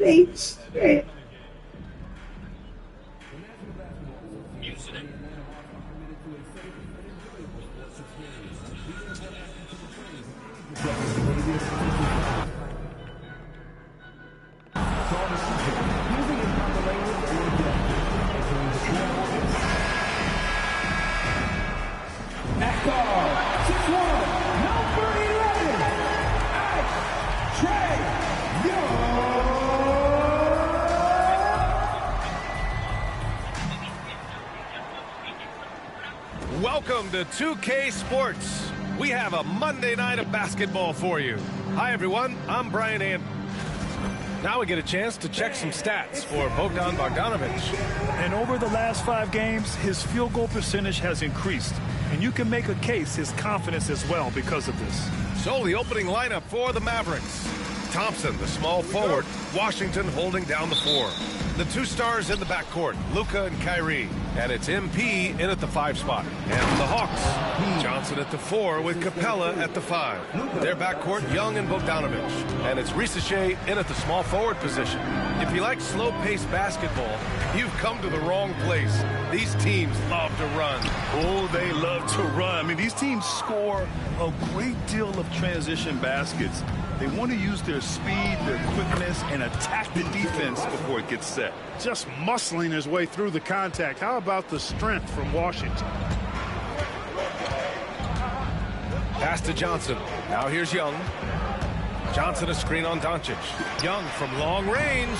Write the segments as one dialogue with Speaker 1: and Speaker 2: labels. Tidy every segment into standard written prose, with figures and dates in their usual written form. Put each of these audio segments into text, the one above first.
Speaker 1: straight.
Speaker 2: Welcome to 2K Sports. We have a Monday night of basketball for you. Hi, everyone. I'm Brian Anderson. Now we get a chance to check some stats for Bogdan Bogdanovic.
Speaker 3: And over the last 5 games, his field goal percentage has increased. And you can make a case his confidence as well because of this.
Speaker 2: So the opening lineup for the Mavericks. Thompson, the small forward. Washington holding down the 4. The 2 stars in the backcourt, Luka and Kyrie. And it's MP in at the 5 spot. And the Hawks, Johnson at the 4 with Capella at the 5. Their backcourt, Young and Bogdanovic. And it's Risacher in at the small forward position. If you like slow-paced basketball, you've come to the wrong place. These teams love to run.
Speaker 3: Oh, they love to run. I mean, these teams score a great deal of transition baskets. They want to use their speed, their quickness, and attack the defense before it gets set.
Speaker 4: Just muscling his way through the contact. How about the strength from Washington?
Speaker 2: Pass to Johnson. Now here's Young. Johnson a screen on Doncic. Young from long range.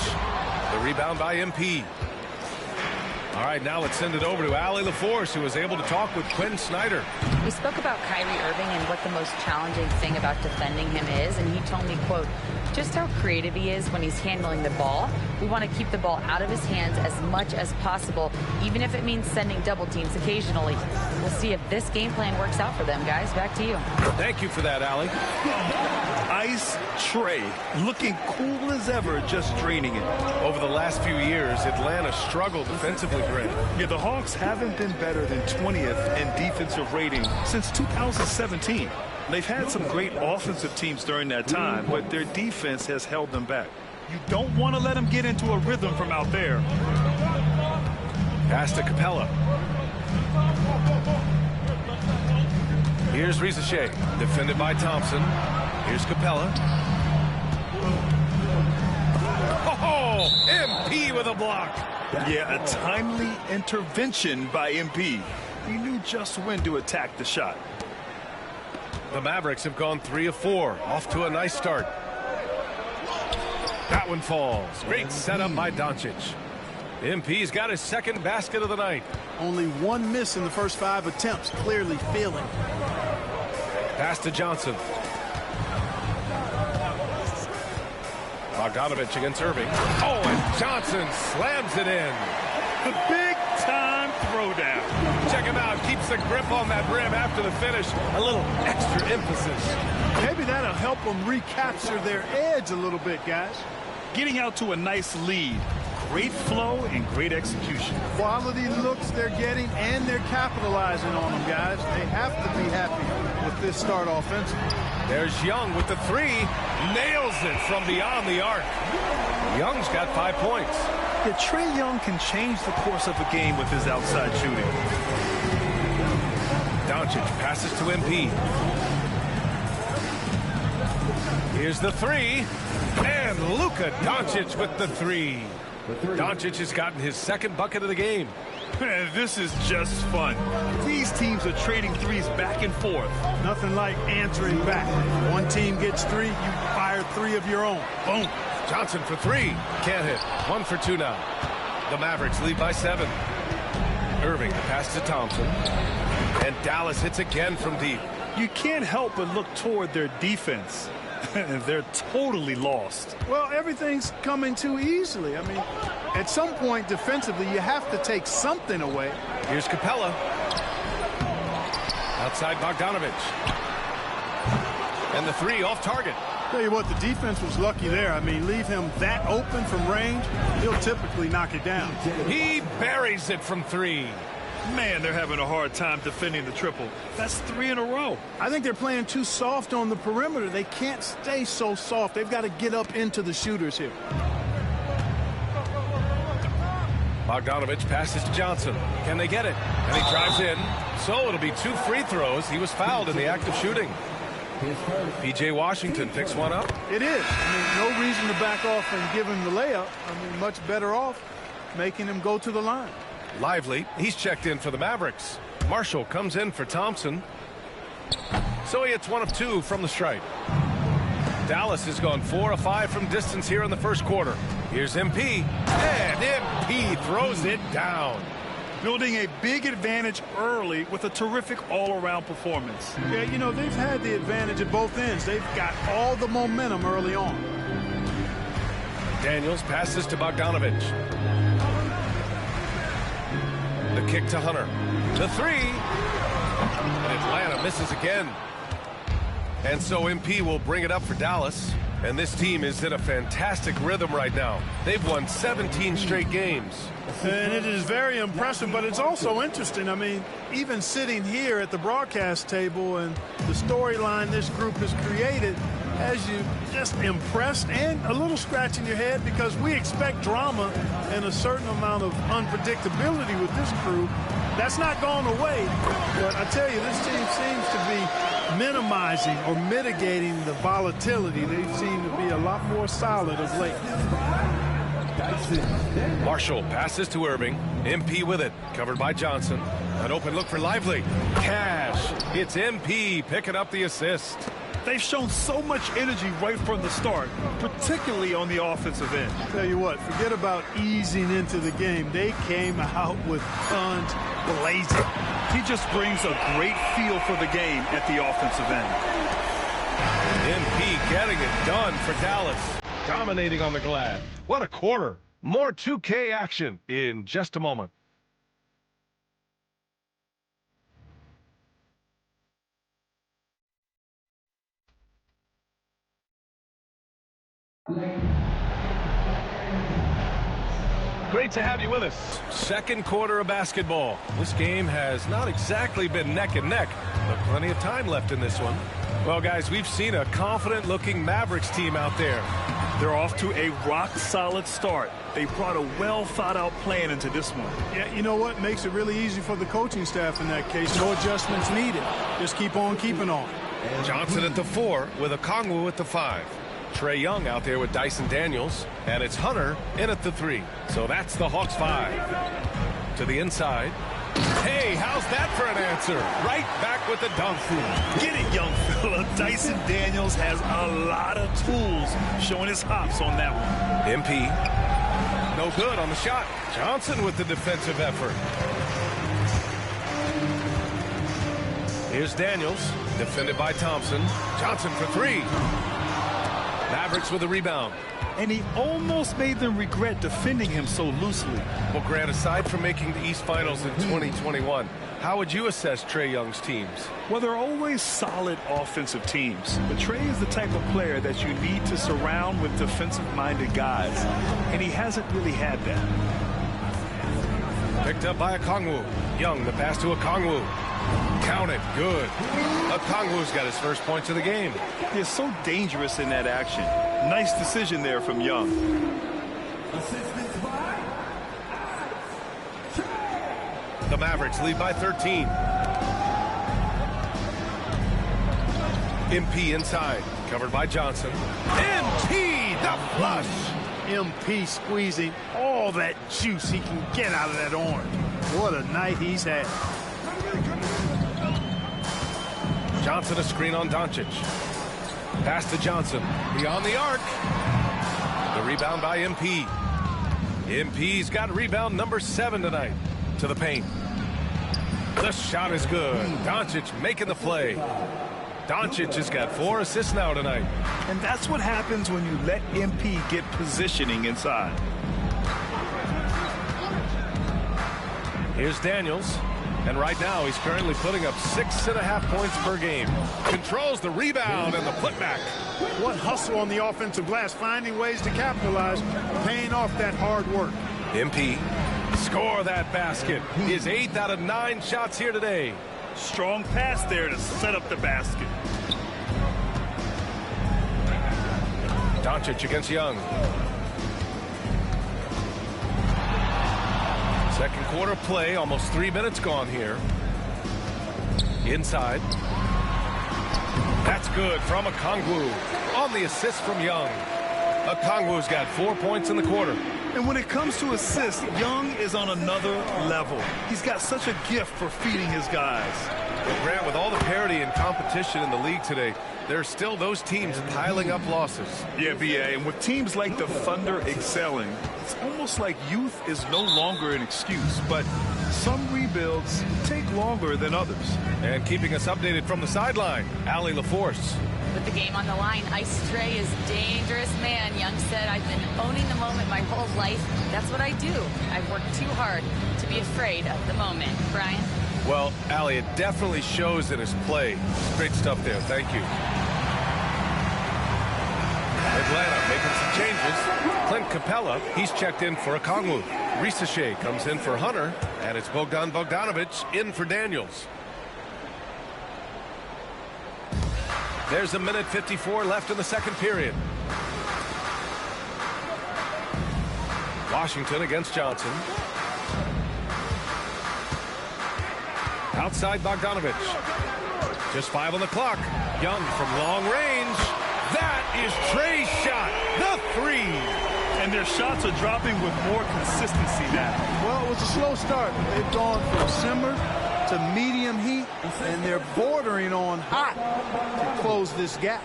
Speaker 2: The rebound by MP. All right, now let's send it over to Allie LaForce, who was able to talk with Quinn Snyder.
Speaker 5: We spoke about Kyrie Irving and what the most challenging thing about defending him is, and he told me, quote, just how creative he is when he's handling the ball. We want to keep the ball out of his hands as much as possible, even if it means sending double teams occasionally. We'll see if this game plan works out for them, guys. Back to you.
Speaker 2: Thank you for that, Allie.
Speaker 3: Ice Trey, looking cool as ever, just draining it.
Speaker 2: Over the last few years, Atlanta struggled defensively, Greg.
Speaker 3: Yeah, the Hawks haven't been better than 20th in defensive rating since 2017. They've had some great offensive teams during that time, but their defense has held them back. You don't want to let them get into a rhythm from out there.
Speaker 2: Pass to Capella. Here's Risacher, defended by Thompson. Here's Capella. Oh, MP with a block.
Speaker 3: Yeah, a timely intervention by MP. He knew just when to attack the shot.
Speaker 2: The Mavericks have gone 3 of 4, off to a nice start. That one falls. Great setup by Doncic. MP's got his second basket of the night.
Speaker 4: Only 1 miss in the first 5 attempts, clearly feeling.
Speaker 2: Pass to Johnson. Bogdanovic against Irving. Oh, and Johnson slams it in.
Speaker 3: The big-time throwdown.
Speaker 2: Check him out. Keeps the grip on that rim after the finish. A little extra emphasis.
Speaker 4: Maybe that'll help them recapture their edge a little bit, guys.
Speaker 3: Getting out to a nice lead. Great flow and great execution.
Speaker 4: Quality looks they're getting, and they're capitalizing on them, guys. They have to be happy with this start offensively.
Speaker 2: There's Young with the 3. Nails it from beyond the arc. Young's got 5 points.
Speaker 3: Yeah, Trae Young can change the course of a game with his outside shooting.
Speaker 2: Doncic passes to MP. Here's the 3. And Luka Doncic with the 3. Doncic has gotten his second bucket of the game.
Speaker 3: Man, this is just fun. These teams are trading threes back and forth.
Speaker 4: Nothing like answering back. One team gets 3, you fire 3 of your own. Boom.
Speaker 2: Johnson for 3. Can't hit. 1 for 2 now. The Mavericks lead by 7. Irving pass to Thompson. And Dallas hits again from deep.
Speaker 3: You can't help but look toward their defense. They're totally lost.
Speaker 4: Well, everything's coming too easily. I mean, at some point defensively, you have to take something away.
Speaker 2: Here's Capella. Outside Bogdanovic. And the 3 off target.
Speaker 4: Tell you what, the defense was lucky there. I mean, leave him that open from range, he'll typically knock it down.
Speaker 2: He buries it from 3.
Speaker 3: Man, they're having a hard time defending the triple. That's 3 in a row.
Speaker 4: I think they're playing too soft on the perimeter. They can't stay so soft. They've got to get up into the shooters here.
Speaker 2: Bogdanovich passes to Johnson. Can they get it? And he drives in. So it'll be 2 free throws. He was fouled in the act of shooting. P.J. Washington picks one up.
Speaker 4: It is. I mean, no reason to back off and give him the layup. I mean, much better off making him go to the line.
Speaker 2: Lively, he's checked in for the Mavericks. Marshall comes in for Thompson. So he hits 1 of 2 from the stripe. Dallas has gone 4 of 5 from distance here in the first quarter. Here's MP, and MP throws it down.
Speaker 3: Building a big advantage early with a terrific all-around performance.
Speaker 4: Yeah, you know, they've had the advantage at both ends. They've got all the momentum early on.
Speaker 2: Daniels passes to Bogdanovich. The kick to Hunter. The 3. And Atlanta misses again. And so MP will bring it up for Dallas. And this team is in a fantastic rhythm right now. They've won 17 straight games.
Speaker 4: And it is very impressive, but it's also interesting. I mean, even sitting here at the broadcast table and the storyline this group has created has you just impressed and a little scratching your head, because we expect drama and a certain amount of unpredictability with this crew. That's not gone away. But I tell you, this team seems to be minimizing or mitigating the volatility. They seem to be a lot more solid of late.
Speaker 2: Marshall passes to Irving. MP with it. Covered by Johnson. An open look for Lively. Cash. It's MP picking up the assist.
Speaker 3: They've shown so much energy right from the start, particularly on the offensive end.
Speaker 4: Tell you what, forget about easing into the game. They came out with guns blazing.
Speaker 3: He just brings a great feel for the game at the offensive end.
Speaker 2: MP getting it done for Dallas. Dominating on the glass. What a quarter. More 2K action in just a moment. Great to have you with us. Second quarter of basketball. This game has not exactly been neck and neck, but plenty of time left in this one. Well, guys, we've seen a confident-looking Mavericks team out there.
Speaker 3: They're off to a rock-solid start. They brought a well-thought-out plan into this one.
Speaker 4: Yeah, you know what? Makes it really easy for the coaching staff in that case. No adjustments needed. Just keep on keeping on.
Speaker 2: Johnson at the 4 with Okongwu at the 5. Trae Young out there with Dyson Daniels, and it's Hunter in at the 3. So that's the Hawks 5. To the inside. Hey, how's that for an answer? Right back with the dunk.
Speaker 3: Get it, young fella. Dyson Daniels has a lot of tools, showing his hops on that one.
Speaker 2: MP, no good on the shot. Johnson with the defensive effort. Here's Daniels, defended by Thompson. Johnson for 3. Mavericks with the rebound.
Speaker 3: And he almost made them regret defending him so loosely.
Speaker 2: Well, Grant, aside from making the East Finals in 2021, how would you assess Trae Young's teams?
Speaker 3: Well, they're always solid offensive teams. But Trae is the type of player that you need to surround with defensive-minded guys. And he hasn't really had that.
Speaker 2: Picked up by Okongwu. Young, the pass to Okongwu. Count it. Good. Okongwu's got his first points of the game.
Speaker 3: He's so dangerous in that action. Nice decision there from Young.
Speaker 2: The Mavericks lead by 13. MP inside. Covered by Johnson. MP, the flush.
Speaker 4: MP squeezing all that juice he can get out of that orange. What a night he's had.
Speaker 2: Johnson a screen on Doncic. Pass to Johnson. Beyond the arc. The rebound by MP. MP's got rebound number 7 tonight. To the paint. The shot is good. Doncic making the play. Doncic has got 4 assists now tonight.
Speaker 3: And that's what happens when you let MP get positioning inside.
Speaker 2: Here's Daniels. And right now, he's currently putting up 6.5 points per game. Controls the rebound and the putback.
Speaker 4: What hustle on the offensive glass, finding ways to capitalize, paying off that hard work.
Speaker 2: MP, score that basket. His 8th out of 9 shots here today.
Speaker 3: Strong pass there to set up the basket.
Speaker 2: Doncic against Young. Second quarter play, almost 3 minutes gone here. Inside. That's good from Okongwu on the assist from Young. Okongwu's got 4 points in the quarter.
Speaker 3: And when it comes to assists, Young is on another level. He's got such a gift for feeding his guys.
Speaker 2: Grant, with all the parity and competition in the league today, there are still those teams piling up losses.
Speaker 3: Yeah, B.A., and with teams like the Thunder excelling, it's almost like youth is no longer an excuse, but some rebuilds take longer than others.
Speaker 2: And keeping us updated from the sideline, Allie LaForce.
Speaker 5: With the game on the line, Ice Trae is dangerous, man. Young said, I've been owning the moment my whole life. That's what I do. I've worked too hard to be afraid of the moment. Brian?
Speaker 2: Well, Allie, it definitely shows in his play. Great stuff there. Thank you. Atlanta making some changes. Clint Capella, he's checked in for Okongwu. Risa Shea comes in for Hunter, and it's Bogdan Bogdanovic in for Daniels. There's a minute 54 left in the second period. Washington against Johnson. Outside Bogdanovic. Just 5 on the clock. Young from long range. That is Trae's shot. The 3.
Speaker 3: And their shots are dropping with more consistency now.
Speaker 4: Well, it was a slow start. They've gone from simmer to medium heat, and they're bordering on hot to close this gap.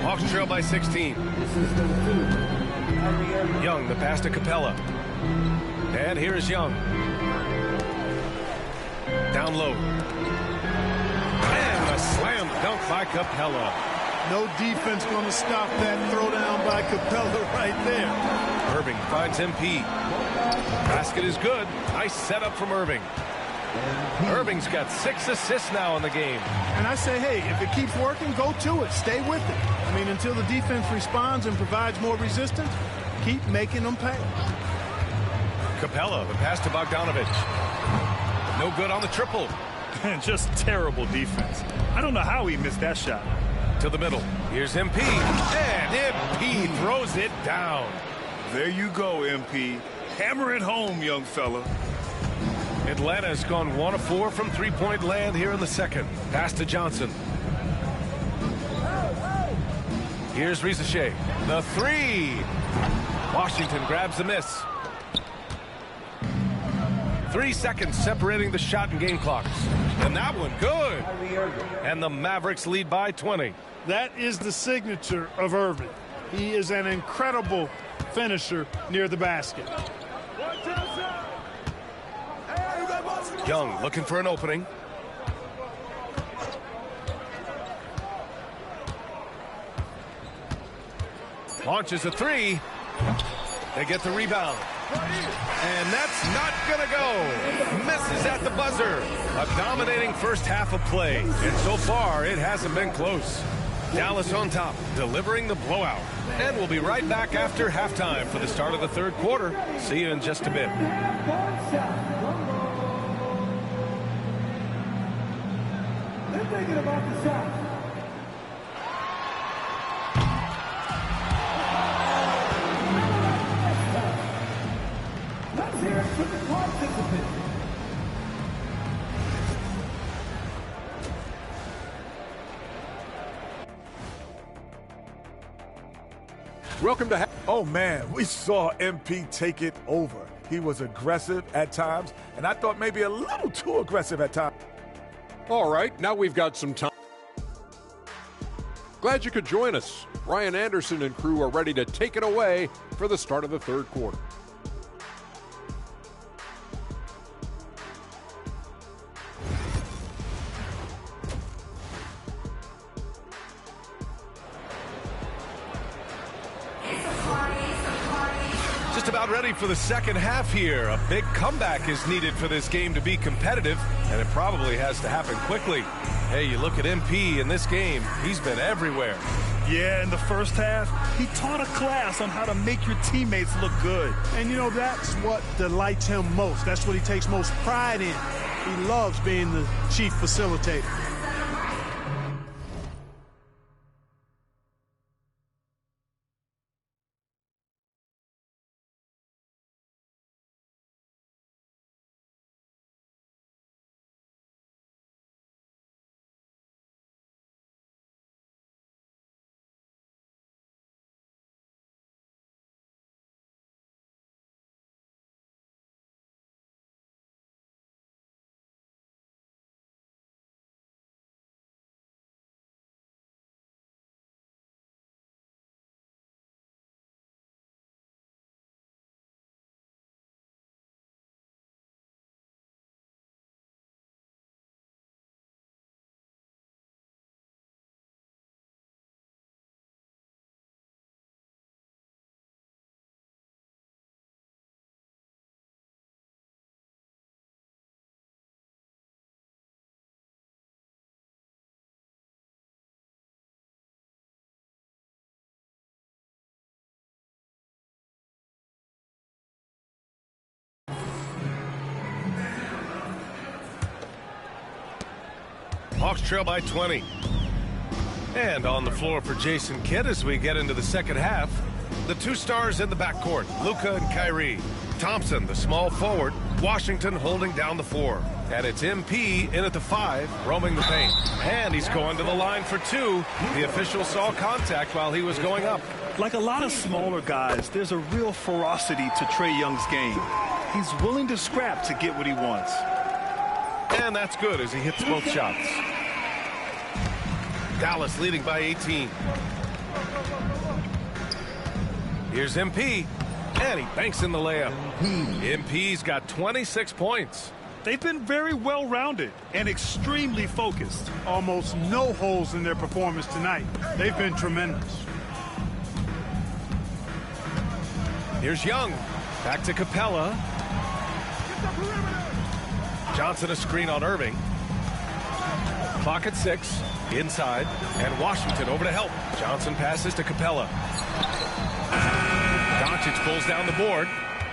Speaker 2: Hawks trail by 16. Young, the pass to Capella. And here is Young. Down low. And a slam dunk by Capella.
Speaker 4: No defense going to stop that throwdown by Capella right there.
Speaker 2: Irving finds MP. Basket is good. Nice setup from Irving. Irving's got 6 assists now in the game.
Speaker 4: And I say, hey, if it keeps working, go to it. Stay with it. I mean, until the defense responds and provides more resistance, keep making them pay.
Speaker 2: Capella, the pass to Bogdanovic. No good on the triple.
Speaker 3: Just terrible defense. I don't know how he missed that shot.
Speaker 2: To the middle. Here's MP. And MP throws it down.
Speaker 3: There you go, MP. Hammer it home, young fella.
Speaker 2: Atlanta's gone 1 of 4 from three-point land here in the second. Pass to Johnson. Here's Risa Shea. The 3. Washington grabs the miss. 3 seconds separating the shot and game clocks. And that one good. And the Mavericks lead by 20.
Speaker 4: That is the signature of Irving. He is an incredible finisher near the basket.
Speaker 2: Young looking for an opening. Launches a 3. They get the rebound. And that's not going to go. Misses at the buzzer. A dominating first half of play. And so far, it hasn't been close. Dallas on top, delivering the blowout. And we'll be right back after halftime for the start of the third quarter. See you in just a bit.
Speaker 1: They're thinking about the shot. Let's hear it from the participants.
Speaker 6: Welcome to.
Speaker 7: Oh man, we saw MP take it over. He was aggressive at times, and I thought maybe a little too aggressive at times.
Speaker 6: All right, now we've got some time. Glad you could join us. Ryan Anderson and crew are ready to take it away for the start of the third quarter.
Speaker 2: Just about ready for the second half here. A big comeback is needed for this game to be competitive, and it probably has to happen quickly. Hey, you look at MP in this game, he's been everywhere.
Speaker 3: Yeah, in the first half, he taught a class on how to make your teammates look good.
Speaker 4: And, you know, that's what delights him most. That's what he takes most pride in. He loves being the chief facilitator.
Speaker 2: Hawks trail by 20. And on the floor for Jason Kidd as we get into the second half, the two stars in the backcourt, Luka and Kyrie. Thompson, the small forward, Washington holding down the 4. And it's MP in at the 5, roaming the paint. And he's going to the line for 2. The official saw contact while he was going up.
Speaker 3: Like a lot of smaller guys, there's a real ferocity to Trae Young's game. He's willing to scrap to get what he wants.
Speaker 2: And that's good as he hits both shots. Dallas leading by 18. Here's MP, and he banks in the layup. MP's got 26 points.
Speaker 3: They've been very well-rounded and extremely focused.
Speaker 4: Almost no holes in their performance tonight. They've been tremendous.
Speaker 2: Here's Young. Back to Capella. Johnson a screen on Irving. Clock at 6. Inside. And Washington over to help. Johnson passes to Capella. Doncic pulls down the board.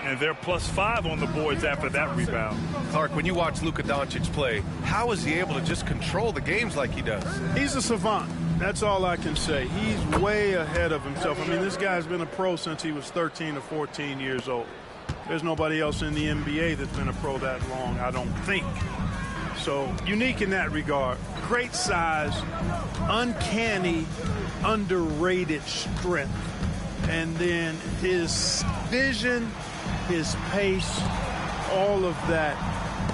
Speaker 3: And they're +5 on the boards after that rebound.
Speaker 2: Clark, when you watch Luka Doncic play, how is he able to just control the games like he does?
Speaker 4: He's a savant. That's all I can say. He's way ahead of himself. I mean, this guy's been a pro since he was 13 or 14 years old. There's nobody else in the NBA that's been a pro that long, I don't think. So, unique in that regard. Great size, uncanny, underrated strength. And then his vision, his pace, all of that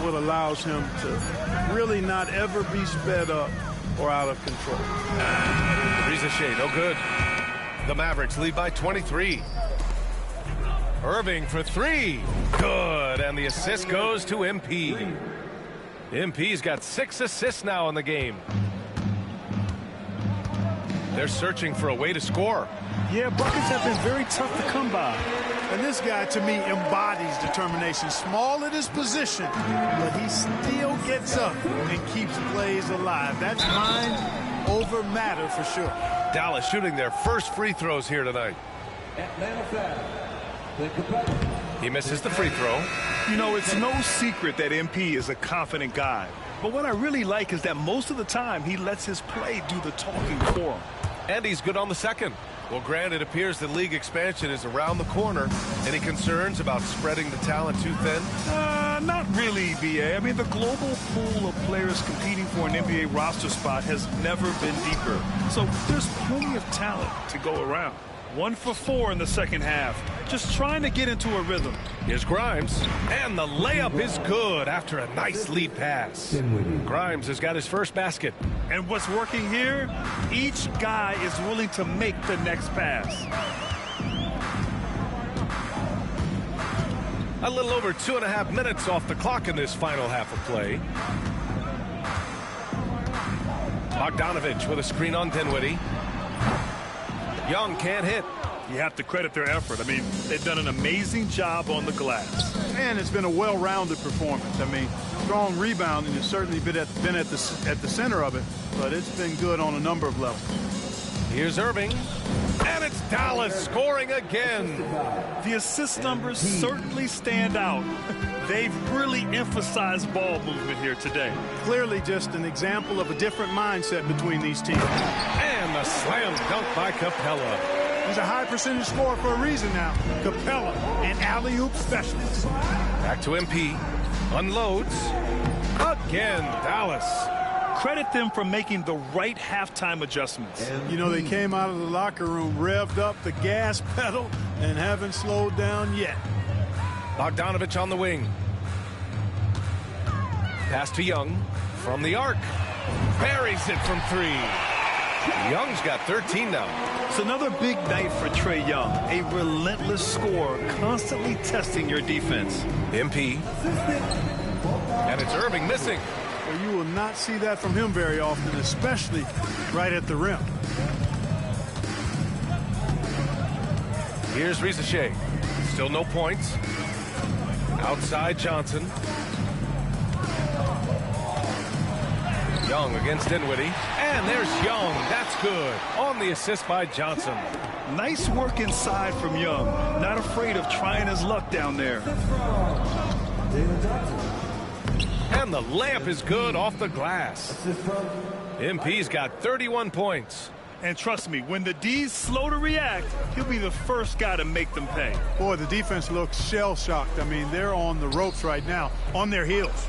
Speaker 4: what allows him to really not ever be sped up or out of control.
Speaker 2: Riza no good. The Mavericks lead by 23. Irving for 3. Good. And the assist goes to MP. MP's got 6 assists now in the game. They're searching for a way to score.
Speaker 3: Yeah, buckets have been very tough to come by.
Speaker 4: And this guy, to me, embodies determination. Small at his position, but he still gets up and keeps plays alive. That's mind over matter for sure.
Speaker 2: Dallas shooting their first free throws here tonight. He misses the free throw.
Speaker 3: You know, it's no secret that MP is a confident guy. But what I really like is that most of the time he lets his play do the talking for him.
Speaker 2: And he's good on the second. Well, Grant, it appears that league expansion is around the corner. Any concerns about spreading the talent too thin?
Speaker 3: Not really, BA. I mean, the global pool of players competing for an NBA roster spot has never been deeper. So there's plenty of talent to go around. 1 for 4 in the second half. Just trying to get into a rhythm.
Speaker 2: Here's Grimes. And the layup is good after a nice lead pass. Grimes has got his first basket.
Speaker 3: And what's working here? Each guy is willing to make the next pass.
Speaker 2: A little over 2.5 minutes off the clock in this final half of play. Bogdanovich with a screen on Dinwiddie. Young can't hit.
Speaker 3: You have to credit their effort. I mean, they've done an amazing job on the glass.
Speaker 4: And it's been a well-rounded performance. I mean, strong rebounding has certainly been at the center of it, but it's been good on a number of levels.
Speaker 2: Here's Irving, and it's Dallas scoring again.
Speaker 3: The assist numbers certainly stand out. They've really emphasized ball movement here today.
Speaker 4: Clearly just an example of a different mindset between these teams.
Speaker 2: And the slam dunk by Capella.
Speaker 4: He's a high percentage scorer for a reason now. Capella, an alley-oop specialist.
Speaker 2: Back to MP. Unloads. Again, Dallas.
Speaker 3: Credit them for making the right halftime adjustments.
Speaker 4: You know, they came out of the locker room, revved up the gas pedal, and haven't slowed down yet.
Speaker 2: Bogdanovich on the wing. Pass to Young from the arc. Buries it from 3. Young's got 13 now.
Speaker 3: It's another big night for Trae Young. A relentless scorer, constantly testing your defense.
Speaker 2: MP. And it's Irving missing.
Speaker 4: Well, you will not see that from him very often, especially right at the rim.
Speaker 2: Here's Riza. Still no points. Outside Johnson. Young against Dinwiddie. And there's Young. That's good. On the assist by Johnson.
Speaker 3: Nice work inside from Young. Not afraid of trying his luck down there.
Speaker 2: And the layup is good off the glass. MP's got 31 points.
Speaker 3: And trust me, when the D's slow to react, he'll be the first guy to make them pay.
Speaker 4: Boy, the defense looks shell-shocked. I mean, they're on the ropes right now, on their heels.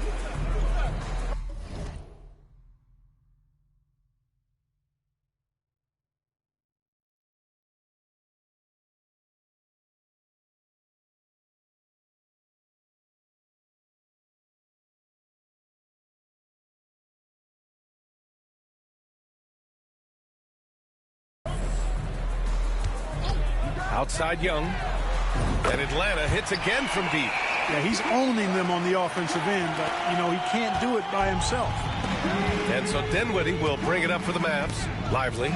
Speaker 2: Outside Young. And Atlanta hits again from deep.
Speaker 4: Yeah, he's owning them on the offensive end, but, you know, he can't do it by himself.
Speaker 2: And so Dinwiddie will bring it up for the Mavs. Lively.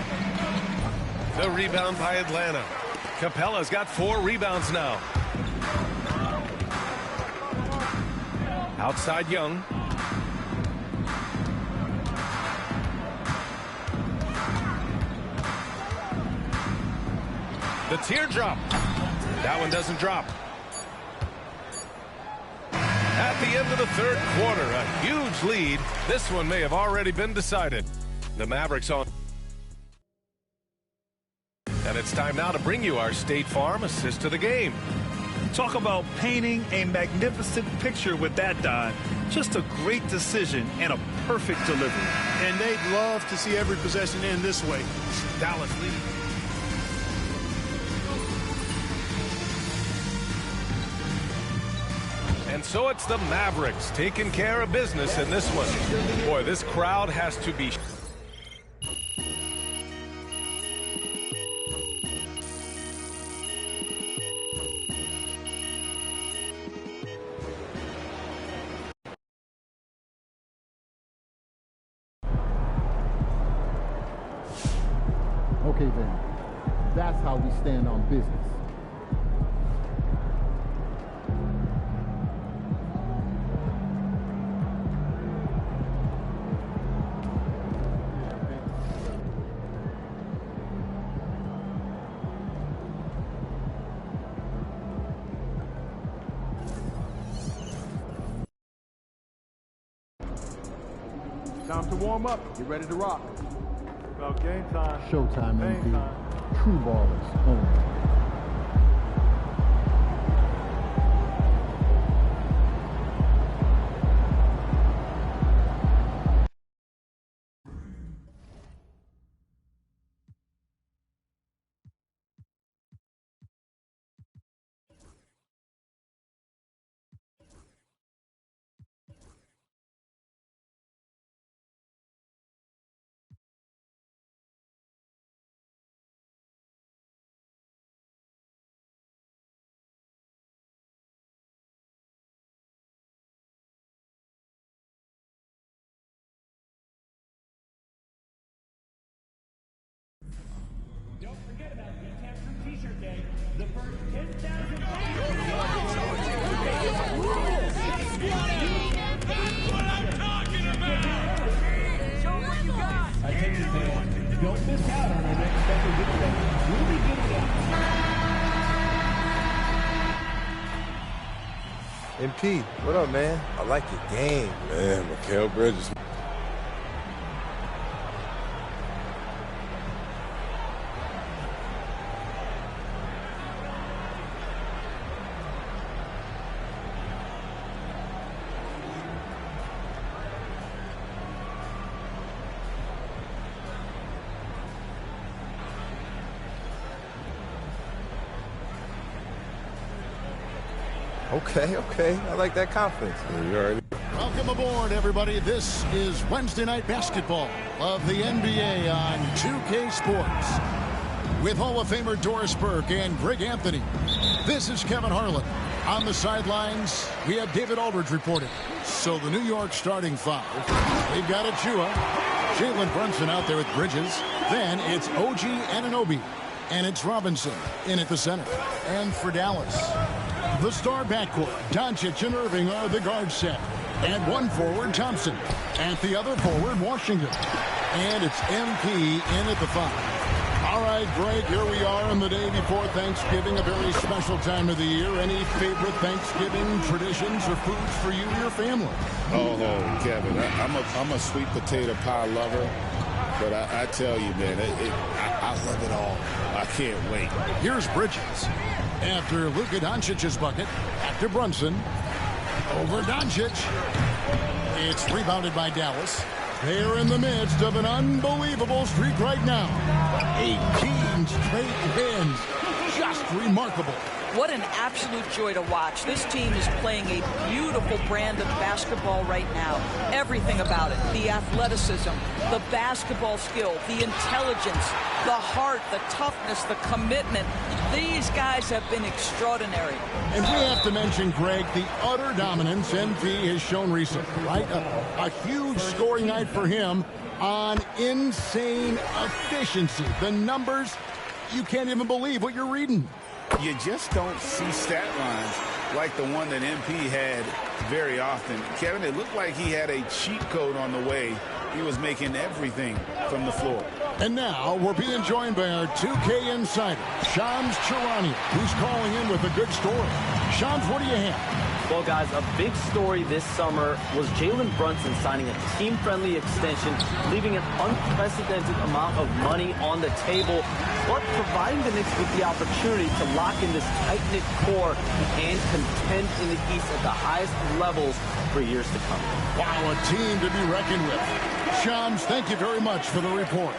Speaker 2: The rebound by Atlanta. Capella's got 4 rebounds now. Outside Young. The teardrop. That one doesn't drop. At the end of the third quarter, a huge lead. This one may have already been decided. The Mavericks on. And it's time now to bring you our State Farm assist of the game.
Speaker 3: Talk about painting a magnificent picture with that dime. Just a great decision and a perfect delivery.
Speaker 4: And they'd love to see every possession end this way.
Speaker 2: Dallas leading. And so it's the Mavericks taking care of business in this one. Boy, this crowd has to be...
Speaker 8: Okay then, that's how we stand on business.
Speaker 1: Time to warm up. Get ready to rock.
Speaker 4: About game time.
Speaker 8: Showtime,
Speaker 1: Game
Speaker 8: MP.
Speaker 1: time.
Speaker 8: True ballers only.
Speaker 1: Don't forget about Decathlon T-shirt day. The first 10,000
Speaker 9: That's what I'm talking about! Show what you got!
Speaker 1: I tell you, man, don't miss out on our next special giveaway. We'll be giving out.
Speaker 10: MP, what up, man? I like your game.
Speaker 11: Man, Mikal Bridges.
Speaker 10: Okay. I like that confidence.
Speaker 11: You already...
Speaker 12: Welcome aboard, everybody. This is Wednesday Night Basketball of the NBA on 2K Sports. With Hall of Famer Doris Burke and Greg Anthony. This is Kevin Harlan. On the sidelines, we have David Aldridge reporting. So the New York starting 5. They've got Achua, Jalen Brunson out there with Bridges. Then it's OG Anunoby. And it's Robinson in at the center. And for Dallas, the star backcourt, Doncic and Irving are the guard set. And one forward, Thompson. At the other forward, Washington. And it's MP in at the 5. All right. right, Greg, here we are on the day before Thanksgiving, a very special time of the year. Any favorite Thanksgiving traditions or foods for you and your family?
Speaker 11: Oh, Kevin, I'm a sweet potato pie lover, but I tell you, man, I love it all. I can't wait.
Speaker 12: Here's Bridges. After Luka Doncic's bucket, after Brunson, over Doncic. It's rebounded by Dallas. They're in the midst of an unbelievable streak right now. 18 straight wins. Just remarkable.
Speaker 13: What an absolute joy to watch. This team is playing a beautiful brand of basketball right now. Everything about it. The athleticism, the basketball skill, the intelligence, the heart, the toughness, the commitment. These guys have been extraordinary.
Speaker 12: And we have to mention, Greg, the utter dominance MP has shown recently, right? A huge scoring night for him on insane efficiency. The numbers, you can't even believe what you're reading.
Speaker 11: You just don't see stat lines like the one that MP had very often. Kevin, it looked like he had a cheat code on the way. He was making everything from the floor.
Speaker 12: And now we're being joined by our 2K insider, Shams Charania, who's calling in with a good story. Shams, what do you have?
Speaker 14: Well, guys, a big story this summer was Jalen Brunson signing a team-friendly extension, leaving an unprecedented amount of money on the table, but providing the Knicks with the opportunity to lock in this tight-knit core and contend in the East at the highest levels for years to come.
Speaker 12: Wow, a team to be reckoned with. Shams, thank you very much for the report.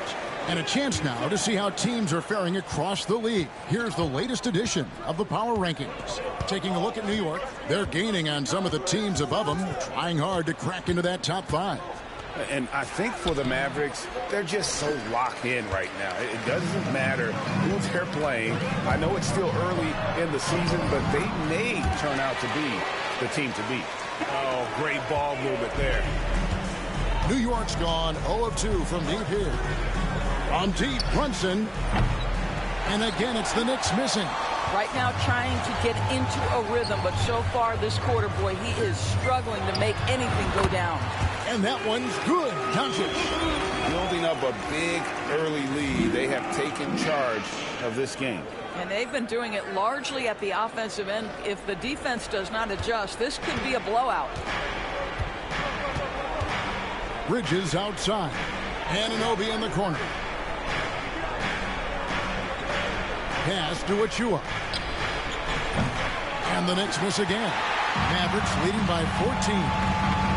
Speaker 12: And a chance now to see how teams are faring across the league. Here's the latest edition of the Power Rankings. Taking a look at New York, they're gaining on some of the teams above them, trying hard to crack into that top 5.
Speaker 11: And I think for the Mavericks, they're just so locked in right now. It doesn't matter who they're playing. I know it's still early in the season, but they may turn out to be the team to beat.
Speaker 2: Oh, great ball movement there.
Speaker 12: New York's gone 0 of 2 from deep here. On deep, Brunson. And again, it's the Knicks missing.
Speaker 13: Right now trying to get into a rhythm, but so far this quarter, boy, he is struggling to make anything go down.
Speaker 12: And that one's good. Doncic.
Speaker 11: Building up a big early lead. They have taken charge of this game.
Speaker 13: And they've been doing it largely at the offensive end. If the defense does not adjust, this could be a blowout.
Speaker 12: Bridges outside. Anunoby in the corner. Pass to Achua. And the Knicks miss again. Mavericks leading by 14.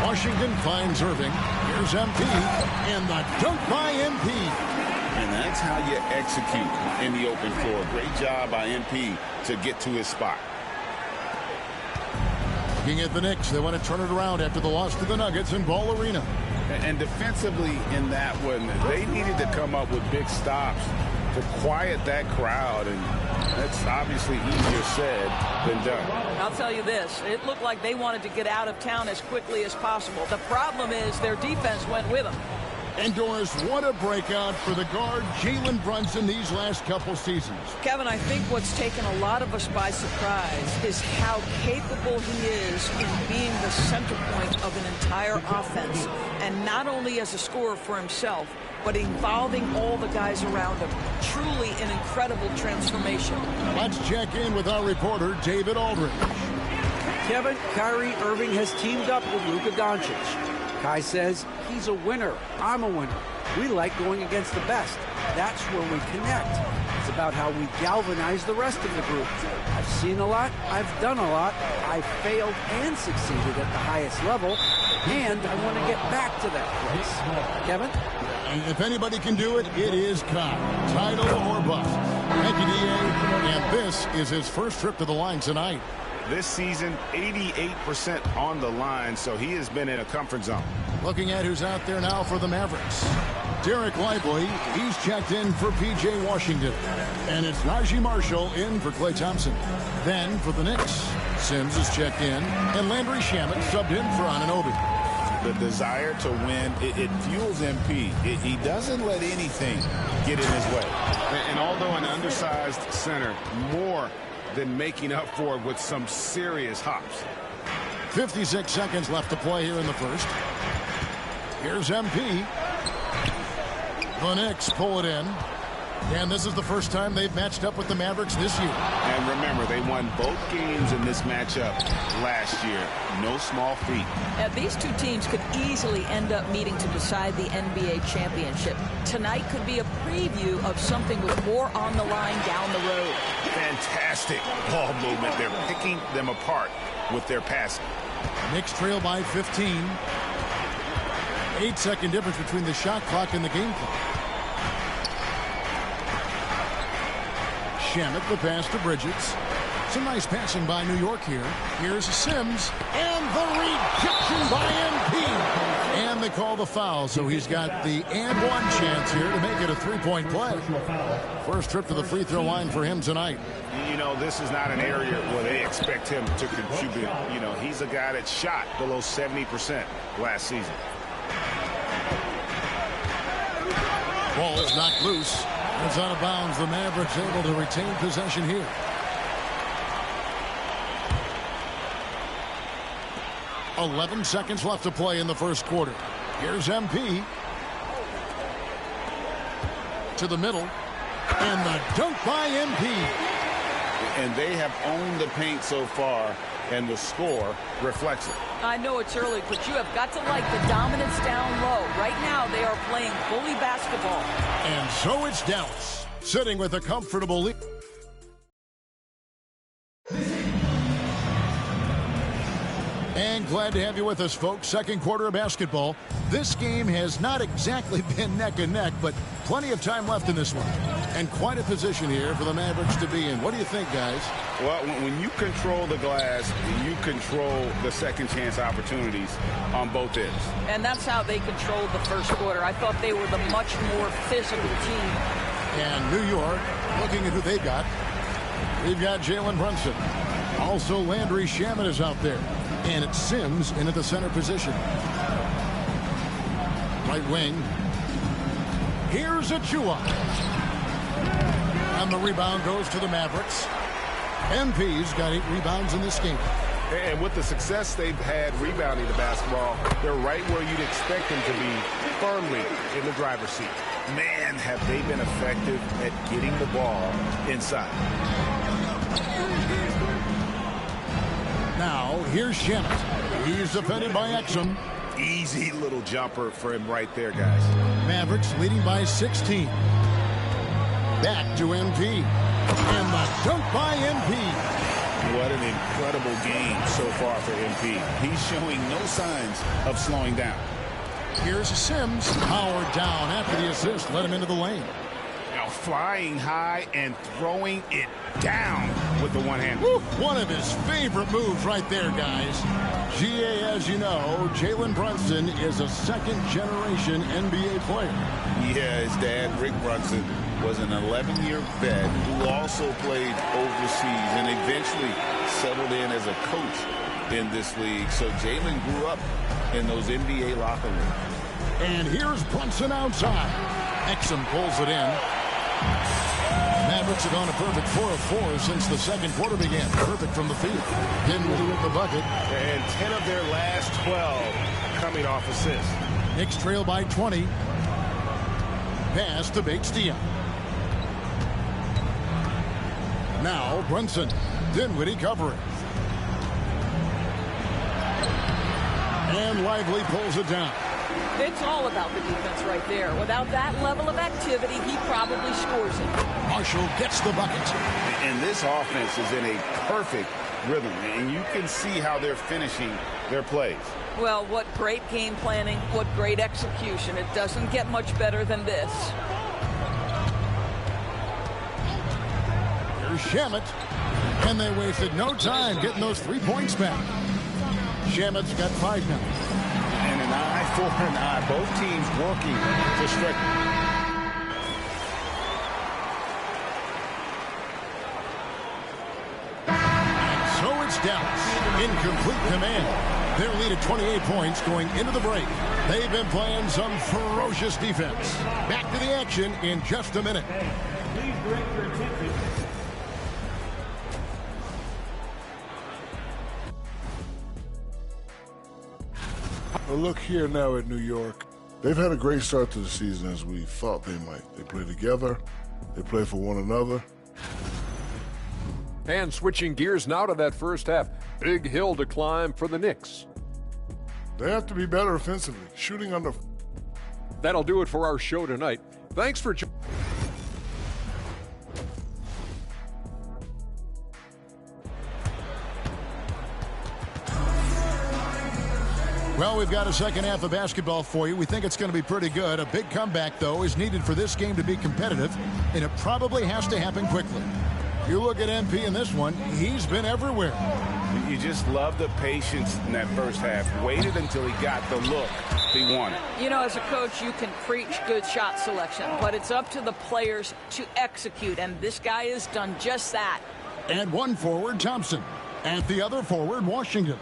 Speaker 12: Washington finds Irving. Here's MP. And the dunk by MP.
Speaker 11: And that's how you execute in the open floor. Great job by MP to get to his spot.
Speaker 12: Looking at the Knicks, they want to turn it around after the loss to the Nuggets in Ball Arena.
Speaker 11: And defensively in that one, they needed to come up with big stops to quiet that crowd, and that's obviously easier said than done.
Speaker 13: I'll tell you this, it looked like they wanted to get out of town as quickly as possible. The problem is their defense went with them.
Speaker 12: And Doris, what a breakout for the guard Jalen Brunson these last couple seasons.
Speaker 13: Kevin, I think what's taken a lot of us by surprise is how capable he is in being the center point of an entire offense. And not only as a scorer for himself, but involving all the guys around him. Truly an incredible transformation.
Speaker 12: Let's check in with our reporter, David Aldridge.
Speaker 15: Kevin, Kyrie Irving has teamed up with Luka Doncic. Kai says he's a winner. I'm a winner. We like going against the best. That's where we connect. It's about how we galvanize the rest of the group. I've seen a lot. I've done a lot. I've failed and succeeded at the highest level. And I want to get back to that place. Kevin?
Speaker 12: And if anybody can do it, it is Kai. Title or bust. Thank you, D.A. And this is his first trip to the line tonight.
Speaker 11: This season, 88% on the line, so he has been in a comfort zone.
Speaker 12: Looking at who's out there now for the Mavericks. Derek Lively, he's checked in for P.J. Washington. And it's Najee Marshall in for Klay Thompson. Then for the Knicks, Sims is checked in, and Landry Shamet subbed in for Anunoby.
Speaker 11: The desire to win, it fuels MP. He doesn't let anything get in his way.
Speaker 2: And although an undersized center, more than making up for it with some serious hops.
Speaker 12: 56 seconds left to play here in the first. Here's MP. The Knicks pull it in. And this is the first time they've matched up with the Mavericks this year.
Speaker 11: And remember, they won both games in this matchup last year. No small feat.
Speaker 13: These two teams could easily end up meeting to decide the NBA championship. Tonight could be a preview of something with more on the line down the road.
Speaker 11: Fantastic ball movement. They're picking them apart with their passing.
Speaker 12: Knicks trail by 15. 8-second difference between the shot clock and the game clock. Shamet, the pass to Bridges. Some nice passing by New York here. Here's Sims, and the rejection by MP. And they call the foul, so he's got the and one chance here to make it a three-point play. First trip to the free throw line for him tonight.
Speaker 11: You know, this is not an area where they expect him to contribute. You know, he's a guy that shot below 70% last season.
Speaker 12: Ball is knocked loose. It's out of bounds. The Mavericks able to retain possession here. .11 seconds left to play in the first quarter. Here's MP. To the middle. And the dunk by MP.
Speaker 11: And they have owned the paint so far, and the score reflects it.
Speaker 13: I know it's early, but you have got to like the dominance down low. Right now, they are playing bully basketball.
Speaker 12: And so it's Dallas, sitting with a comfortable lead. And glad to have you with us, folks. Second quarter of basketball. This game has not exactly been neck and neck, but plenty of time left in this one. And quite a position here for the Mavericks to be in. What do you think, guys?
Speaker 11: Well, when you control the glass, you control the second chance opportunities on both ends.
Speaker 13: And that's how they controlled the first quarter. I thought they were the much more physical team.
Speaker 12: And New York, looking at who they've got. We've got Jalen Brunson. Also, Landry Shamet is out there. And it's Sims in at the center position. Right wing. Here's Achua. And the rebound goes to the Mavericks. MP's got 8 rebounds in this game.
Speaker 11: And with the success they've had rebounding the basketball, they're right where you'd expect them to be, firmly in the driver's seat. Man, have they been effective at getting the ball inside.
Speaker 12: Now, here's Shamet. He's defended by Exum.
Speaker 11: Easy little jumper for him right there, guys.
Speaker 12: Mavericks leading by 16. Back to MP. And the dunk by MP.
Speaker 11: What an incredible game so far for MP. He's showing no signs of slowing down.
Speaker 12: Here's Sims. Powered down after the assist. Let him into the lane.
Speaker 11: Now flying high and throwing it down with the one hand.
Speaker 12: One of his favorite moves right there, guys. GA, as you know, Jalen Brunson is a second-generation NBA player.
Speaker 11: Yeah, his dad, Rick Brunson, was an 11-year vet who also played overseas and eventually settled in as a coach in this league. So Jalen grew up in those NBA locker rooms.
Speaker 12: And here's Brunson outside. Exum pulls it in. Mavericks have gone a perfect 4 of 4 since the second quarter began. Perfect from the field. Dinwiddie with the bucket.
Speaker 11: And 10 of their last 12 coming off assists.
Speaker 12: Knicks trail by 20. Pass to Bates-Diop. Now Brunson. Dinwiddie covering. And Lively pulls it down.
Speaker 13: It's all about the defense right there. Without that level of activity, he probably scores it.
Speaker 12: Marshall gets the bucket.
Speaker 11: And this offense is in a perfect rhythm, and you can see how they're finishing their plays.
Speaker 13: Well, what great game planning, what great execution. It doesn't get much better than this.
Speaker 12: Here's Shamet. And they wasted no time getting those 3 points back. Shamet's got 5 now.
Speaker 11: And an eye for an eye. Both teams working to stretch.
Speaker 12: And so it's Dallas in complete command. Their lead at 28 points going into the break. They've been playing some ferocious defense. Back to the action in just a minute.
Speaker 1: Please direct your attention.
Speaker 16: Well, look here now at New York. They've had a great start to the season as we thought they might. They play together. They play for one another.
Speaker 6: And switching gears now to that first half. Big hill to climb for the Knicks.
Speaker 16: They have to be better offensively, shooting under.
Speaker 6: That'll do it for our show tonight. Thanks for joining.
Speaker 12: Well, we've got a second half of basketball for you. We think it's going to be pretty good. A big comeback, though, is needed for this game to be competitive, and it probably has to happen quickly. You look at MP in this one, he's been everywhere.
Speaker 11: You just love the patience in that first half. Waited until he got the look he wanted.
Speaker 13: You know, as a coach, you can preach good shot selection, but it's up to the players to execute, and this guy has done just that.
Speaker 12: At one forward, Thompson. At the other forward, Washington.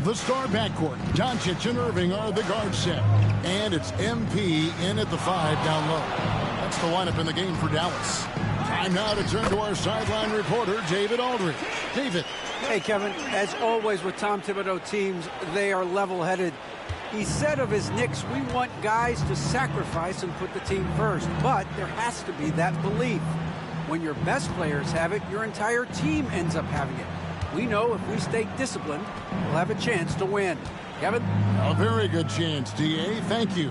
Speaker 12: The star backcourt, Doncic and Irving are the guard set. And it's MP in at the 5 down low. That's the lineup in the game for Dallas. Time now to turn to our sideline reporter, David Aldridge. David.
Speaker 15: Hey, Kevin, as always with Tom Thibodeau teams, they are level-headed. He said of his Knicks, we want guys to sacrifice and put the team first. But there has to be that belief. When your best players have it, your entire team ends up having it. We know if we stay disciplined, we'll have a chance to win. Kevin?
Speaker 12: A very good chance, D.A. Thank you.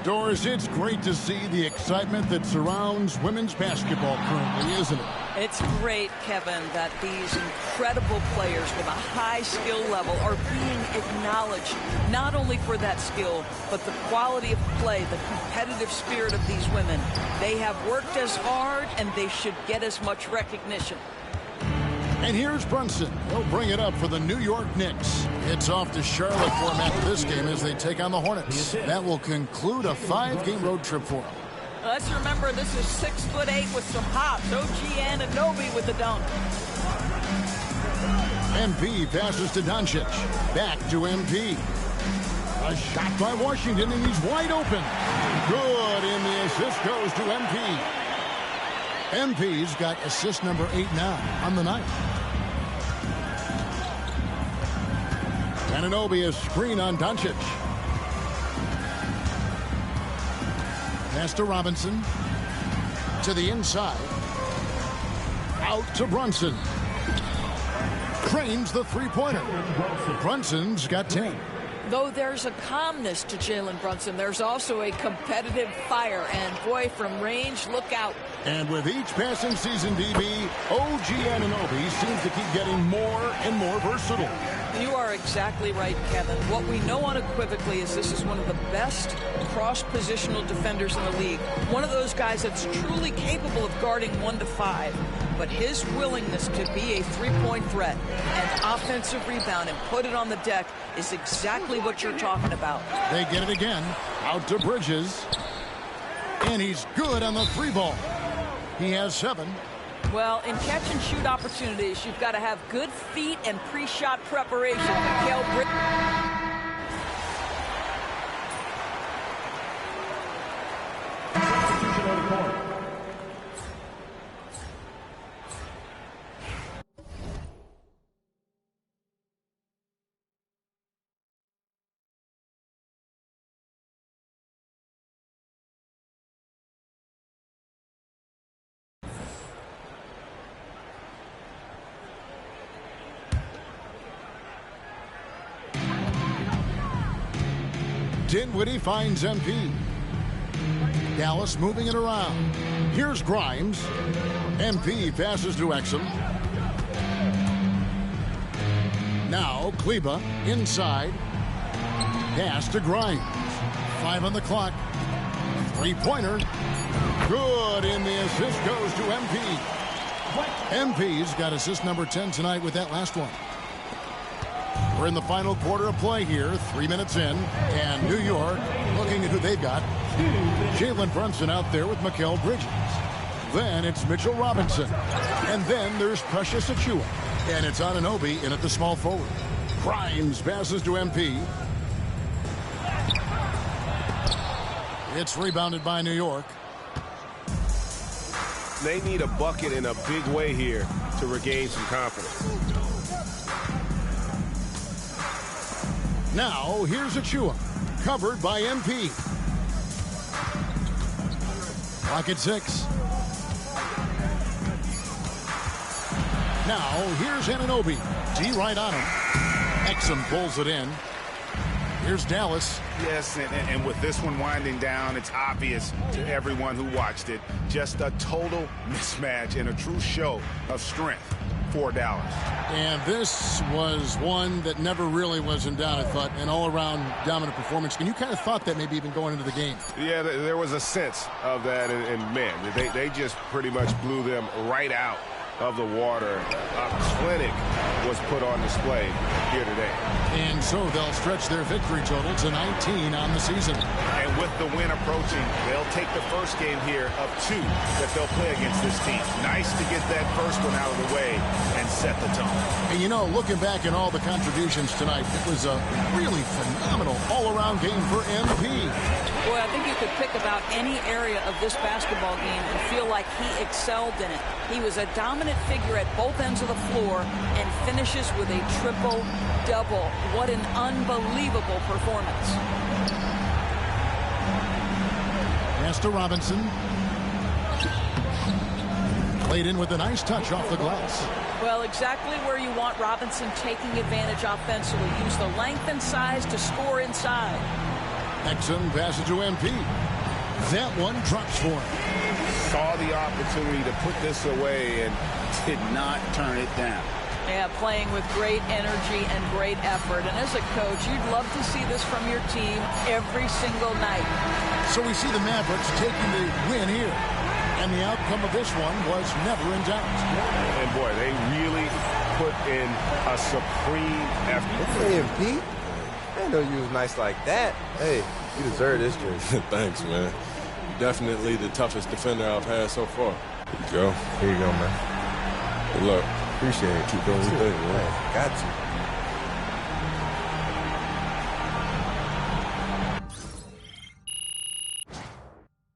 Speaker 12: Doris, it's great to see the excitement that surrounds women's basketball currently, isn't it?
Speaker 13: It's great, Kevin, that these incredible players with a high skill level are being acknowledged, not only for that skill, but the quality of play, the competitive spirit of these women. They have worked as hard, and they should get as much recognition.
Speaker 12: And here's Brunson. He'll bring it up for the New York Knicks. It's off to Charlotte for him after this game as they take on the Hornets. That will conclude a 5-game road trip for him.
Speaker 13: Let's remember this is 6'8" with some hops. OG Anunoby with the dunk.
Speaker 12: MP passes to Doncic. Back to MP. A shot by Washington, and he's wide open. Good, and the assist goes to MP. MP's got assist number 8 now on the night. Anunoby a screen on Doncic. Pass to Robinson. To the inside. Out to Brunson. Cranes the three-pointer. Brunson's got 10.
Speaker 13: Though there's a calmness to Jalen Brunson, there's also a competitive fire. And boy, from range, look out.
Speaker 12: And with each passing season, DB, OG Anunoby seems to keep getting more and more versatile.
Speaker 13: You are exactly right, Kevin. What we know unequivocally is this is one of the best cross-positional defenders in the league. One of those guys that's truly capable of guarding 1 to 5. But his willingness to be a three-point threat and offensive rebound and put it on the deck is exactly what you're talking about.
Speaker 12: They get it again. Out to Bridges. And he's good on the 3-ball. He has 7.
Speaker 13: Well, in catch-and-shoot opportunities, you've got to have good feet and pre-shot preparation. Mikal Bridges.
Speaker 12: Dinwiddie finds MP. Dallas moving it around. Here's Grimes. MP passes to Exum. Now Kleba inside. Pass to Grimes. 5 on the clock. 3-pointer. Good, and the assist goes to MP. MP's got assist number 10 tonight with that last one. We're in the final quarter of play here, 3 minutes in, and New York looking at who they've got. Jalen Brunson out there with Mikal Bridges. Then it's Mitchell Robinson. And then there's Precious Achiuwa. And it's Anunoby in at the small forward. Grimes passes to MP. It's rebounded by New York.
Speaker 2: They need a bucket in a big way here to regain some confidence.
Speaker 12: Now, here's Achiuwa, covered by MP. Clock at 6. Now, here's Anunoby. D right on him. Exum pulls it in. Here's Dallas.
Speaker 11: Yes, and with this one winding down, it's obvious to everyone who watched it. Just a total mismatch and a true show of strength for Dallas.
Speaker 12: And this was one that never really was in doubt, I thought, an all-around dominant performance. And you kind of thought that maybe even going into the game.
Speaker 2: Yeah, there was a sense of that, and man, they just pretty much blew them right out of the water. A clinic was put on display here today.
Speaker 12: And so they'll stretch their victory total to 19 on the season.
Speaker 11: And with the win approaching, they'll take the first game here of 2 that they'll play against this team. Nice to get that first one out of the way and set the tone.
Speaker 12: And you know, looking back at all the contributions tonight, it was a really phenomenal all-around game for MP.
Speaker 13: Boy, I think you could pick about any area of this basketball game and feel like he excelled in it. He was a dominant figure at both ends of the floor and finishes with a triple-double. What an unbelievable performance.
Speaker 12: Pass to Robinson. Played in with a nice touch off the glass.
Speaker 13: Well, exactly where you want Robinson taking advantage offensively. Use the length and size to score inside.
Speaker 12: Exum passes to MP. That one drops for him.
Speaker 11: Saw the opportunity to put this away and did not turn it down.
Speaker 13: Yeah, playing with great energy and great effort. And as a coach, you'd love to see this from your team every single night.
Speaker 12: So we see the Mavericks taking the win here. And the outcome of this one was never in doubt.
Speaker 2: And boy, they really put in a supreme effort.
Speaker 10: Hey, Pete. I didn't know you was nice like that. Hey, you deserve this jersey.
Speaker 17: Thanks, man. Definitely the toughest defender I've had so far. Here you go.
Speaker 10: Here you go, man.
Speaker 17: Good luck.
Speaker 10: Appreciate it.
Speaker 17: Keep doing your thing, man.
Speaker 10: Got you.